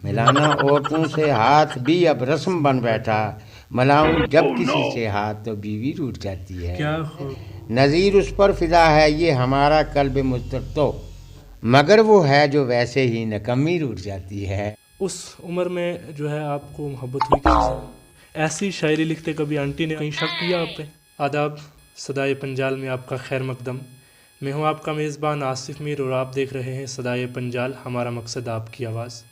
ملانا عورتوں سے ہاتھ بھی اب رسم بن بیٹھا، ملاؤں جب کسی سے ہاتھ تو بیوی روٹھ جاتی ہے۔ کیا نظیر اس پر فدا ہے یہ ہمارا قلب مضطرب تو، مگر وہ ہے جو ویسے ہی نکمی روٹھ جاتی ہے۔ اس عمر میں جو ہے آپ کو محبت ہوئی کسی سے؟ ایسی شاعری لکھتے کبھی آنٹی نے کہیں شک کیا آپ پہ؟ آداب، صدائے پنجال میں آپ کا خیر مقدم۔ میں ہوں آپ کا میزبان آصف میر اور آپ دیکھ رہے ہیں صدائے پنجال، ہمارا مقصد آپ کی آواز۔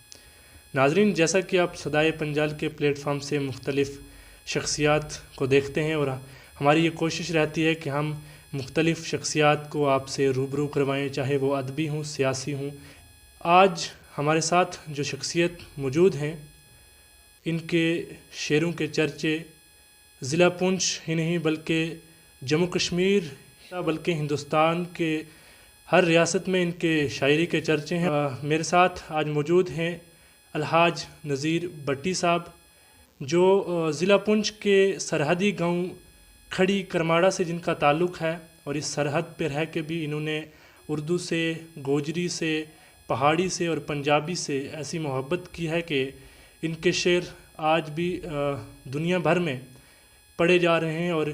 ناظرین، جیسا کہ آپ صدائے پنجال کے پلیٹ فارم سے مختلف شخصیات کو دیکھتے ہیں اور ہماری یہ کوشش رہتی ہے کہ ہم مختلف شخصیات کو آپ سے روبرو کروائیں، چاہے وہ ادبی ہوں، سیاسی ہوں۔ آج ہمارے ساتھ جو شخصیت موجود ہیں، ان کے شعروں کے چرچے ضلع پونچھ ہی نہیں بلکہ جموں کشمیر بلکہ ہندوستان کے ہر ریاست میں ان کے شاعری کے چرچے ہیں۔ میرے ساتھ آج موجود ہیں الحاج نذیر بٹی صاحب، جو ضلع پونچھ کے سرحدی گاؤں کھڑی کرماڑا سے جن کا تعلق ہے، اور اس سرحد پہ رہ کے بھی انہوں نے اردو سے، گوجری سے، پہاڑی سے اور پنجابی سے ایسی محبت کی ہے کہ ان کے شعر آج بھی دنیا بھر میں پڑھے جا رہے ہیں، اور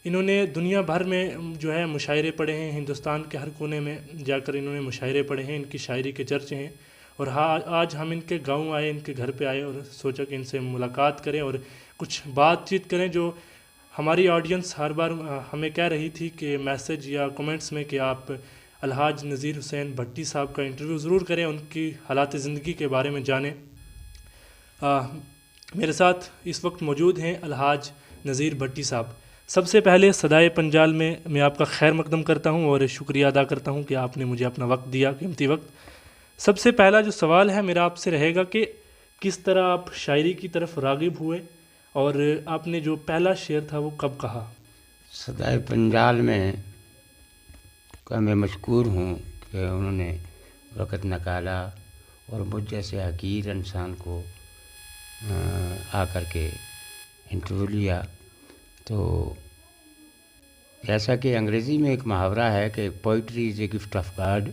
انہوں نے دنیا بھر میں جو ہے مشاعرے پڑھے ہیں، ہندوستان کے ہر کونے میں جا کر انہوں نے مشاعرے پڑھے ہیں، ان کی شاعری کے چرچے ہیں۔ اور آج ہم ان کے گاؤں آئے، ان کے گھر پہ آئے اور سوچا کہ ان سے ملاقات کریں اور کچھ بات چیت کریں، جو ہماری آڈینس ہر بار ہمیں کہہ رہی تھی کہ میسج یا کومنٹس میں کہ آپ الحاج نذیر حسین بھٹی صاحب کا انٹرویو ضرور کریں، ان کی حالات زندگی کے بارے میں جانیں۔ میرے ساتھ اس وقت موجود ہیں الحاج نذیر بھٹی صاحب۔ سب سے پہلے صدائے پنجال میں آپ کا خیر مقدم کرتا ہوں اور شکریہ ادا کرتا ہوں کہ آپ نے مجھے اپنا وقت دیا، قیمتی وقت۔ سب سے پہلا جو سوال ہے میرا آپ سے رہے گا کہ کس طرح آپ شاعری کی طرف راغب ہوئے، اور آپ نے جو پہلا شعر تھا وہ کب کہا؟ صدائے پنجال میں میں مشکور ہوں کہ انہوں نے وقت نکالا اور مجھ جیسے حقیر انسان کو آ کر کے انٹرویو لیا۔ تو جیسا کہ انگریزی میں ایک محاورہ ہے کہ poetry is a gift of God,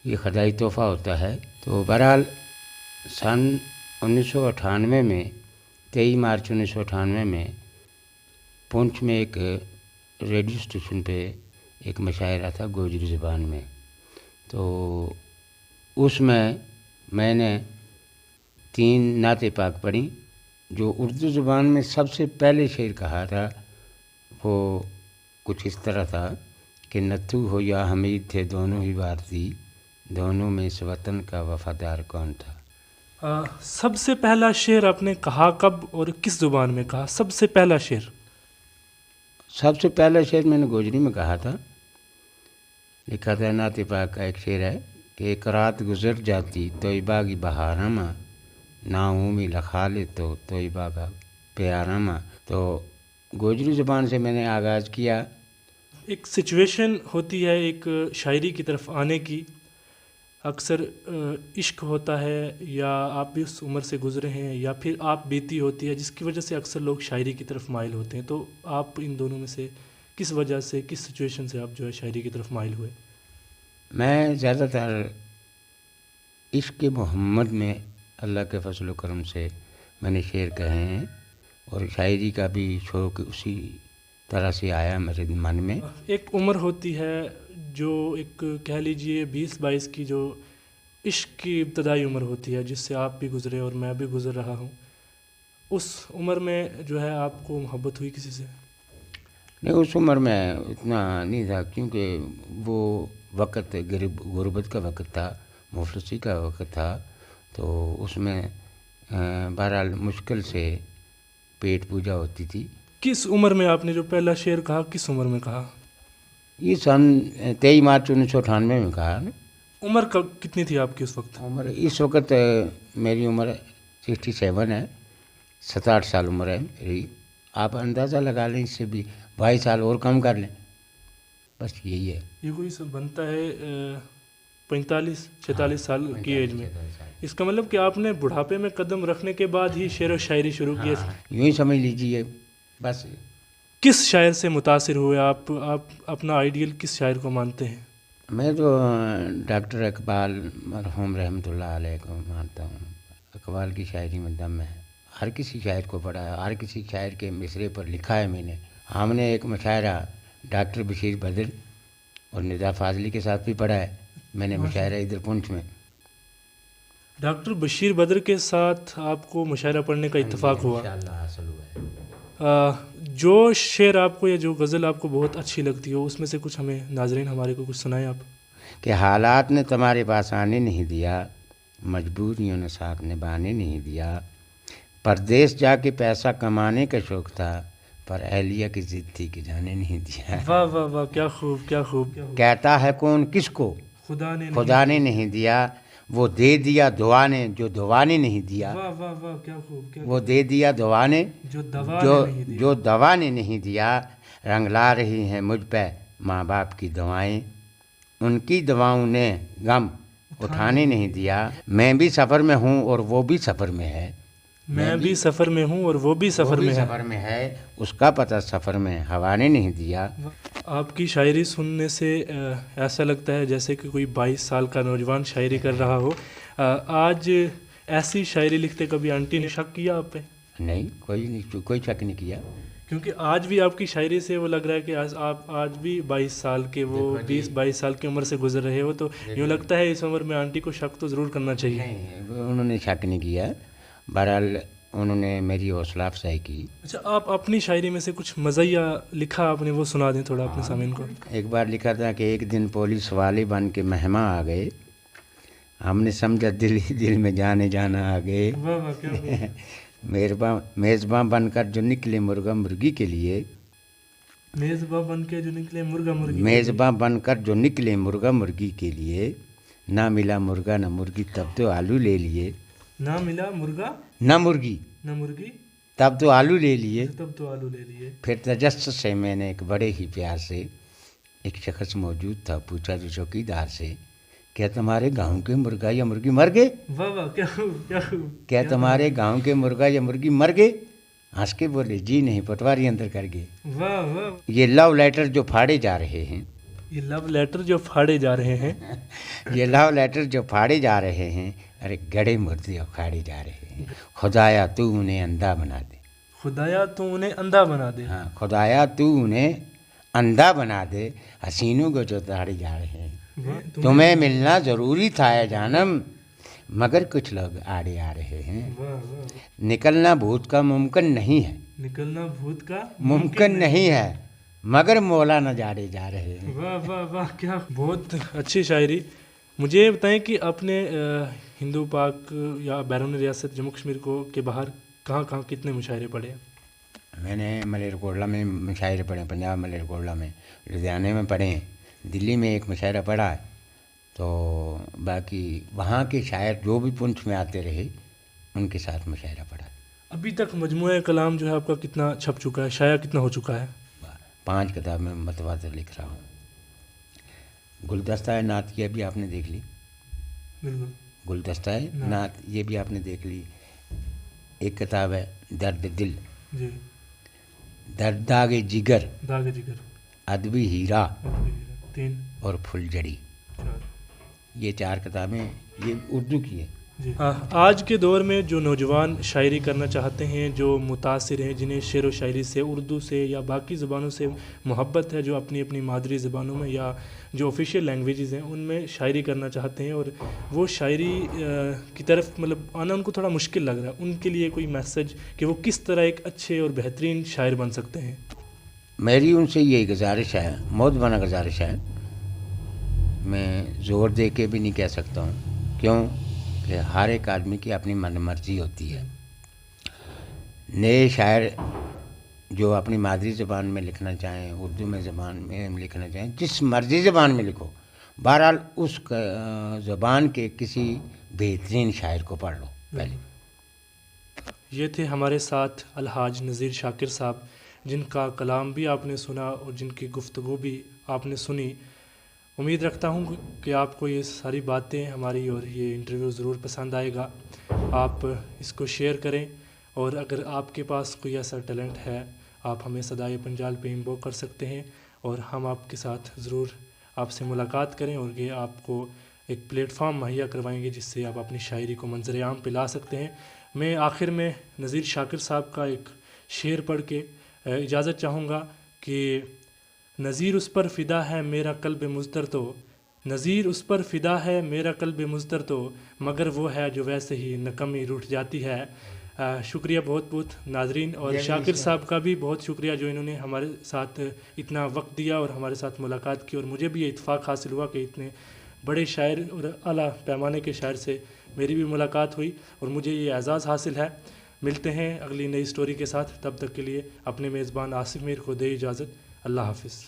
یہ خدائی تحفہ ہوتا ہے۔ تو بہرحال سن 1998 میں 23 مارچ 1998 میں پونچھ میں ایک ریڈیو اسٹیشن پہ ایک مشاعرہ تھا گوجری زبان میں۔ تو اس میں نے 3 نعت پاک پڑھی۔ جو اردو زبان میں سب سے پہلے شعر کہا تھا وہ کچھ اس طرح تھا کہ نتھو ہو یا حمید تھے دونوں ہی بھارتی، دونوں میں اس وطن کا وفادار کون تھا۔ سب سے پہلا شعر آپ نے کہا کب اور کس زبان میں کہا؟ سب سے پہلا شعر سب سے پہلا شعر میں نے گوجری میں کہا تھا، لکھا تھا نعت پاک کا ایک شعر ہے کہ ایک رات گزر جاتی طیبہ کی بہارما، ناؤمی لخالے تو طیبہ کا پیارما۔ تو گوجری زبان سے میں نے آغاز کیا۔ ایک سچویشن ہوتی ہے ایک شاعری کی طرف آنے کی، اکثر عشق ہوتا ہے یا آپ بھی اس عمر سے گزرے ہیں یا پھر آپ بیتی ہوتی ہے جس کی وجہ سے اکثر لوگ شاعری کی طرف مائل ہوتے ہیں۔ تو آپ ان دونوں میں سے کس وجہ سے، کس سچویشن سے آپ جو ہے شاعری کی طرف مائل ہوئے؟ میں زیادہ تر عشق محمد میں اللہ کے فضل و کرم سے میں نے شعر کہے ہیں، اور شاعری کا بھی شوق اسی طرح سے آیا میرے من میں۔ ایک عمر ہوتی ہے جو ایک کہہ لیجئے 20-22 کی، جو عشق کی ابتدائی عمر ہوتی ہے جس سے آپ بھی گزرے اور میں بھی گزر رہا ہوں۔ اس عمر میں جو ہے آپ کو محبت ہوئی کسی سے؟ نہیں، اس عمر میں اتنا نہیں تھا، کیونکہ وہ وقت غربت کا وقت تھا، مفلسی کا وقت تھا۔ تو اس میں بہرحال مشکل سے پیٹ پوجا ہوتی تھی۔ کس عمر میں آپ نے جو پہلا شعر کہا، کس عمر میں کہا؟ یہ سن 23 مارچ 1998 میں کہا نا۔ عمر کتنی تھی آپ کی اس وقت؟ عمر اس وقت میری عمر 67 ہے، 67 سال عمر ہے میری۔ آپ اندازہ لگا لیں، اس سے بھی 22 سال اور کم کر لیں، بس یہی ہے۔ یہ کوئی بنتا ہے 45-46 سال کی ایج میں۔ اس کا مطلب کہ آپ نے بڑھاپے میں قدم رکھنے کے بعد ہی شعر و شاعری شروع کی ہے۔ یوں ہی سمجھ لیجیے بس۔ کس شاعر سے متاثر ہوئے آپ اپنا آئیڈیل کس شاعر کو مانتے ہیں؟ میں تو ڈاکٹر اقبال مرحوم رحمۃ اللہ علیہ کو مانتا ہوں۔ اقبال کی شاعری میں دم ہے، ہر کسی شاعر کو پڑھا ہے، ہر کسی شاعر کے مصرے پر لکھا ہے میں نے. ہم نے ایک مشاعرہ ڈاکٹر بشیر بدر اور ندا فاضلی کے ساتھ بھی پڑھا ہے میں نے، مشاعرہ ادھر پونچھ میں. ڈاکٹر بشیر بدر کے ساتھ آپ کو مشاعرہ پڑھنے کا اتفاق ہوا. انشاءاللہ حاصل ہوا ہے. جو شعر آپ کو یا جو غزل آپ کو بہت اچھی لگتی ہو اس میں سے کچھ ہمیں ناظرین ہمارے کو کچھ سنائیں آپ. کہ حالات نے تمہارے پاس آنے نہیں دیا، مجبوریوں نے ساتھ نبھانے نہیں دیا، پردیس جا کے پیسہ کمانے کا شوق تھا، پر اہلیہ کی ضد تھی کہ جانے نہیں دیا. واہ واہ واہ، کیا خوب کیا خوب. کہتا ہے کون کس کو خدا نے نہیں دیا، وہ دے دیا دعا نے جو دعا نے نہیں دیا. واہ واہ واہ، کیا خوب. وہ دے دیا دعا نے جو دوا نے نہیں دیا. رنگ لا رہی ہیں مجھ پہ ماں باپ کی دعائیں، ان کی دعاؤں نے غم اٹھانے نہیں دیا. میں بھی سفر میں ہوں اور وہ بھی سفر میں ہے. میں بھی سفر میں ہوں اور وہ بھی سفر میں ہے، اس کا پتہ سفر میں ہوا نے نہیں دیا. آپ کی شاعری سننے سے ایسا لگتا ہے جیسے کہ کوئی 22 سال کا نوجوان شاعری کر رہا ہو. آج ایسی شاعری لکھتے کبھی آنٹی نے شک کیا آپ پہ؟ نہیں، کوئی شک نہیں کیا. کیونکہ آج بھی آپ کی شاعری سے وہ لگ رہا ہے کہ آپ آج بھی 22 سال کے، وہ 20-22 سال کی عمر سے گزر رہے ہو، تو یوں لگتا ہے اس عمر میں آنٹی کو شک تو ضرور کرنا چاہیے. نہیں، انہوں نے شک نہیں کیا. بہرحال انہوں نے میری حوصلہ افزائی کی. اچھا، آپ اپنی شاعری میں سے کچھ مزاحیہ لکھا آپ نے، وہ سنا دیں تھوڑا اپنے سامعین کو. ایک بار لکھا تھا کہ ایک دن پولیس والے بن کے مہمان آ گئے، ہم نے سمجھا دل ہی دل میں جانا آ گئے. میزباں بن کر جو نکلے مرغا مرغی کے لیے، میزباں بن کے جو نکلے مرغا مرغی کے لیے، نہ ملا مرغا نہ مرغی تب تو آلو لے لیے. نہ ملا مرغا نہ مرغی تب تو آلو لے لیے. پھر تجسس سے میں نے ایک بڑے ہی پیار سے، ایک شخص موجود تھا، پوچھا جو چوکیدار سے، کیا تمہارے گاؤں کے مرغا یا مرغی مر گئے؟ کیا تمہارے گاؤں کے مرغا یا مرغی مر گئے؟ ہنس کے بولے جی نہیں، پٹواری اندر کر گئے. یہ لو لیٹر جو پھاڑے جا رہے ہیں، یہ لو لیٹر جو پھاڑے جا رہے ہیں، ارے گڑے مردے اکھاڑے جا رہے ہیں. خدایا تو انہیں اندھا بنا دے. ہاں، خدایا تو انہیں اندھا بنا دے، حسینوں کو جو داڑے جا رہے ہیں. تمہیں ملنا ضروری تھا اے جانم، مگر کچھ لوگ آڑے آ رہے ہیں. نکلنا بھوت کا ممکن نہیں ہے، مگر مولا نہ جاڑے جا رہے ہیں. واہ، کیا بہت اچھی شاعری. مجھے یہ بتائیں کہ آپ نے ہندو پاک یا بیرون ریاست جموں کشمیر کے باہر کہاں کتنے مشاعرے پڑھے ہیں؟ میں نے ملیر کوٹلا میں مشاعرے پڑھے، پنجاب ملیر کوٹلا میں، لدھیانے میں پڑھے ہیں، دلی میں ایک مشاعرہ پڑھا ہے. تو باقی وہاں کے شاعر جو بھی پونچھ میں آتے رہے ان کے ساتھ مشاعرہ پڑھا. ابھی تک مجموعہ کلام جو ہے آپ کا کتنا چھپ چکا ہے، شائع کتنا ہو چکا ہے؟ 5 کتاب میں متواتر لکھ رہا ہوں. گلدستہ نعتیہ بھی آپ نے دیکھ لی. بالکل. گلدستہ نعت یہ بھی آپ نے دیکھ لی. ایک کتاب ہے درد دل، جی، درد داغ جگر، ادبی ہیرا 3 اور پھل جڑی. 4. یہ 4 کتابیں یہ اردو کی ہے. آج کے دور میں جو نوجوان شاعری کرنا چاہتے ہیں، جو متاثر ہیں، جنہیں شعر و شاعری سے، اردو سے یا باقی زبانوں سے محبت ہے، جو اپنی مادری زبانوں میں یا جو آفیشیل لینگویجز ہیں ان میں شاعری کرنا چاہتے ہیں اور وہ شاعری کی طرف آنا ان کو تھوڑا مشکل لگ رہا ہے، ان کے لیے کوئی میسج کہ وہ کس طرح ایک اچھے اور بہترین شاعر بن سکتے ہیں؟ میری ان سے یہی گزارش ہے، مؤدبانہ گزارش ہے. میں زور دے کے بھی نہیں کہہ سکتا ہوں، کیوں کہ ہر ایک آدمی کی اپنی من مرضی ہوتی ہے. نئے شاعر جو اپنی مادری زبان میں لکھنا چاہیں، اردو میں زبان میں لکھنا چاہیں، جس مرضی زبان میں لکھو، بہرحال اس زبان کے کسی بہترین شاعر کو پڑھ لو پہلے. یہ تھے ہمارے ساتھ الحاج نذیر شاکر صاحب، جن کا کلام بھی آپ نے سنا اور جن کی گفتگو بھی آپ نے سنی. امید رکھتا ہوں کہ آپ کو یہ ساری باتیں ہماری اور یہ انٹرویو ضرور پسند آئے گا. آپ اس کو شیئر کریں، اور اگر آپ کے پاس کوئی ایسا ٹیلنٹ ہے آپ ہمیں صدائے پنجال پہ انباکس کر سکتے ہیں، اور ہم آپ کے ساتھ ضرور آپ سے ملاقات کریں اور یہ آپ کو ایک پلیٹ فارم مہیا کروائیں گے جس سے آپ اپنی شاعری کو منظر عام پہ لا سکتے ہیں۔ میں آخر میں نذیر شاکر صاحب کا ایک شعر پڑھ کے اجازت چاہوں گا کہ نذیر اس پر فدا ہے میرا قلب مضطر تو، نذیر اس پر فدا ہے میرا قلب مضطر تو، مگر وہ ہے جو ویسے ہی نکمی روٹھ جاتی ہے۔ شکریہ بہت بہت ناظرین، اور شاکر صاحب کا بھی بہت شکریہ جو انہوں نے ہمارے ساتھ اتنا وقت دیا اور ہمارے ساتھ ملاقات کی، اور مجھے بھی یہ اتفاق حاصل ہوا کہ اتنے بڑے شاعر اور اعلیٰ پیمانے کے شاعر سے میری بھی ملاقات ہوئی اور مجھے یہ اعزاز حاصل ہے۔ ملتے ہیں اگلی نئی سٹوری کے ساتھ، تب تک کے لیے اپنے میزبان آصف میر کو دے اجازت۔ اللہ حافظ۔